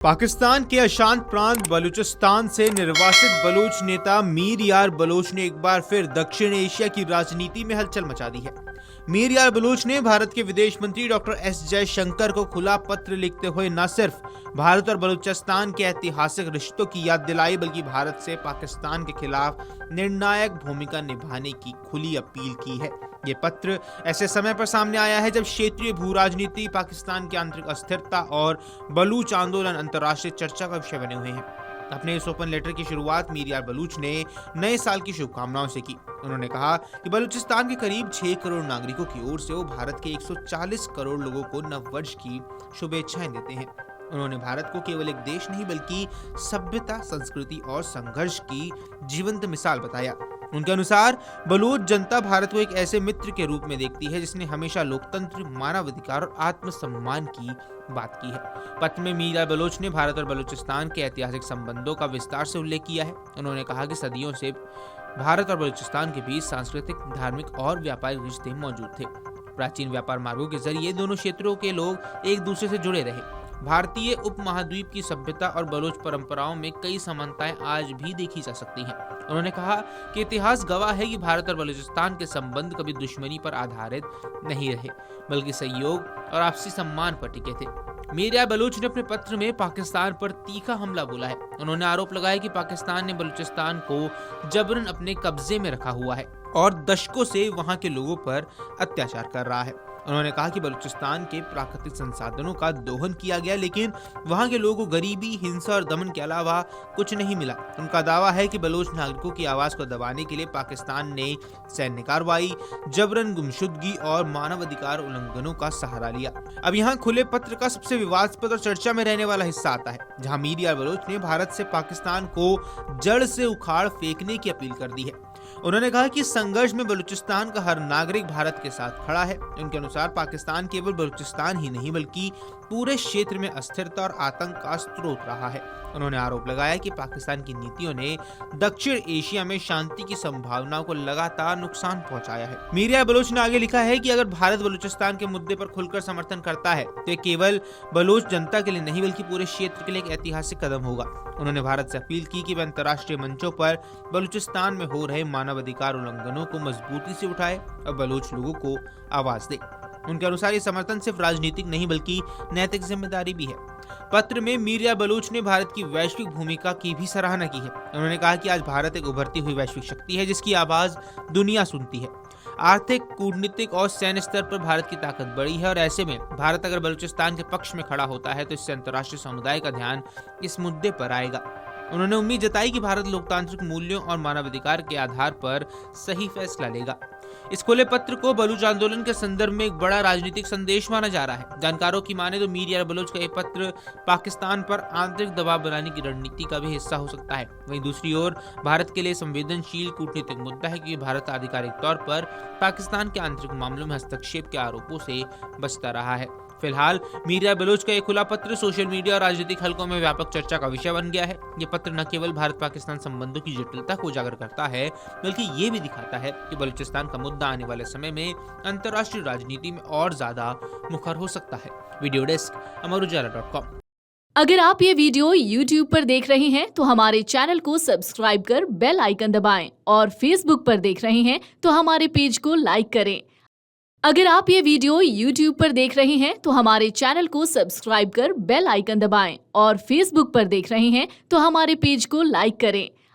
पाकिस्तान के अशांत प्रांत बलूचिस्तान से निर्वासित बलूच नेता मीर यार बलोच ने एक बार फिर दक्षिण एशिया की राजनीति में हलचल मचा दी है। मीर यार बलोच ने भारत के विदेश मंत्री डॉक्टर एस जयशंकर को खुला पत्र लिखते हुए न सिर्फ भारत और बलूचिस्तान के ऐतिहासिक रिश्तों की याद दिलाई बल्कि भारत से पाकिस्तान के खिलाफ निर्णायक भूमिका निभाने की खुली अपील की है। ये पत्र ऐसे समय पर सामने आया है जब क्षेत्रीय भू राजनीति, पाकिस्तान की आंतरिक अस्थिरता और बलूच आंदोलन अंतर्राष्ट्रीय चर्चा का विषय बने हुए हैं। अपने इस ओपन लेटर की शुरुआत मीर यार बलूच ने नए साल की शुभकामनाओं से की। उन्होंने कहा कि बलूचिस्तान के करीब 6 करोड़ नागरिकों की ओर से वो भारत के 140 करोड़ लोगों को नववर्ष की शुभेच्छाएं देते हैं। उन्होंने भारत को केवल एक देश नहीं बल्कि सभ्यता, संस्कृति और संघर्ष की जीवंत मिसाल बताया। उनके अनुसार बलूच जनता भारत को एक ऐसे मित्र के रूप में देखती है जिसने हमेशा लोकतंत्र, मानवाधिकार और आत्मसम्मान की बात की है। पत्र में मीर यार बलोच ने भारत और बलूचिस्तान के ऐतिहासिक संबंधों का विस्तार से उल्लेख किया है। उन्होंने कहा कि सदियों से भारत और बलूचिस्तान के बीच सांस्कृतिक, धार्मिक और व्यापारिक रिश्ते मौजूद थे। प्राचीन व्यापार मार्गों के जरिए दोनों क्षेत्रों के लोग एक दूसरे से जुड़े रहे। भारतीय उपमहाद्वीप की सभ्यता और बलूच परंपराओं में कई समानताएं आज भी देखी जा सकती हैं। उन्होंने कहा कि इतिहास गवाह है कि भारत और बलूचिस्तान के संबंध कभी दुश्मनी पर आधारित नहीं रहे बल्कि सहयोग और आपसी सम्मान पर टिके थे। मीर यार बलोच ने अपने पत्र में पाकिस्तान पर तीखा हमला बोला है। उन्होंने आरोप लगाया कि पाकिस्तान ने बलूचिस्तान को जबरन अपने कब्जे में रखा हुआ है और दशकों से वहां के लोगों पर अत्याचार कर रहा है। उन्होंने कहा कि बलूचिस्तान के प्राकृतिक संसाधनों का दोहन किया गया लेकिन वहां के लोगों को गरीबी, हिंसा और दमन के अलावा कुछ नहीं मिला। उनका दावा है कि बलूच नागरिकों की आवाज को दबाने के लिए पाकिस्तान ने सैन्य कार्रवाई, जबरन गुमशुदगी और मानवाधिकार उल्लंघनों का सहारा लिया। अब यहाँ खुले पत्र का सबसे विवादास्पद और चर्चा में रहने वाला हिस्सा आता है, जहाँ मीर यार बलोच ने भारत से पाकिस्तान को जड़ से उखाड़ फेंकने की अपील कर दी है। उन्होंने कहा कि संघर्ष में बलूचिस्तान का हर नागरिक भारत के साथ खड़ा है। उनके अनुसार पाकिस्तान केवल बलूचिस्तान ही नहीं बल्कि पूरे क्षेत्र में अस्थिरता और आतंक का स्रोत रहा है। उन्होंने आरोप लगाया कि पाकिस्तान की नीतियों ने दक्षिण एशिया में शांति की संभावनाओं को लगातार नुकसान पहुंचाया है। मीर यार बलोच ने आगे लिखा है कि अगर भारत बलूचिस्तान के मुद्दे पर खुलकर समर्थन करता है तो ये केवल बलूच जनता के लिए नहीं बल्कि पूरे क्षेत्र के लिए एक ऐतिहासिक कदम होगा। उन्होंने भारत से अपील की कि वह अंतर्राष्ट्रीय मंचों पर बलूचिस्तान में हो रहे मानवाधिकार उल्लंघनों को मजबूती से उठाए और बलूच लोगों को आवाज दे। उनके अनुसार ये समर्थन सिर्फ राजनीतिक नहीं बल्कि नैतिक जिम्मेदारी भी है। पत्र में मीर यार बलोच ने भारत की वैश्विक भूमिका की भी सराहना की है। उन्होंने कहा कि आज भारत एक उभरती हुई वैश्विक शक्ति है जिसकी आवाज दुनिया सुनती है। आर्थिक, कूटनीतिक और सैन्य स्तर पर भारत की ताकत बढ़ी है और ऐसे में भारत अगर बलूचिस्तान के पक्ष में खड़ा होता है तो इससे अंतर्राष्ट्रीय समुदाय का ध्यान इस मुद्दे पर आएगा। उन्होंने उम्मीद जताई कि भारत लोकतांत्रिक मूल्यों और मानवाधिकार के आधार पर सही फैसला लेगा। इस खुले पत्र को बलूच आंदोलन के संदर्भ में एक बड़ा राजनीतिक संदेश माना जा रहा है। जानकारों की माने तो मीर यार बलोच का यह पत्र पाकिस्तान पर आंतरिक दबाव बनाने की रणनीति का भी हिस्सा हो सकता है। वहीं दूसरी ओर भारत के लिए संवेदनशील कूटनीतिक मुद्दा है कि भारत आधिकारिक तौर पर पाकिस्तान के आंतरिक मामलों में हस्तक्षेप के आरोपों से बचता रहा है। फिलहाल मीर यार बलोच का यह खुला पत्र सोशल मीडिया और राजनीतिक हलकों में व्यापक चर्चा का विषय बन गया है। ये पत्र न केवल भारत पाकिस्तान संबंधों की जटिलता को उजागर करता है बल्कि ये भी दिखाता है कि बलूचिस्तान का मुद्दा आने वाले समय में अंतर्राष्ट्रीय राजनीति में और ज्यादा मुखर हो सकता है। Video desk Amar Ujala dot com. अगर आप ये वीडियो YouTube पर देख रहे हैं तो हमारे चैनल को सब्सक्राइब कर बेल आइकन दबाएं और Facebook पर देख रहे हैं तो हमारे पेज को लाइक करें। अगर आप ये वीडियो YouTube पर देख रहे हैं तो हमारे चैनल को सब्सक्राइब कर बेल आइकन दबाएं और Facebook पर देख रहे हैं तो हमारे पेज को लाइक करें।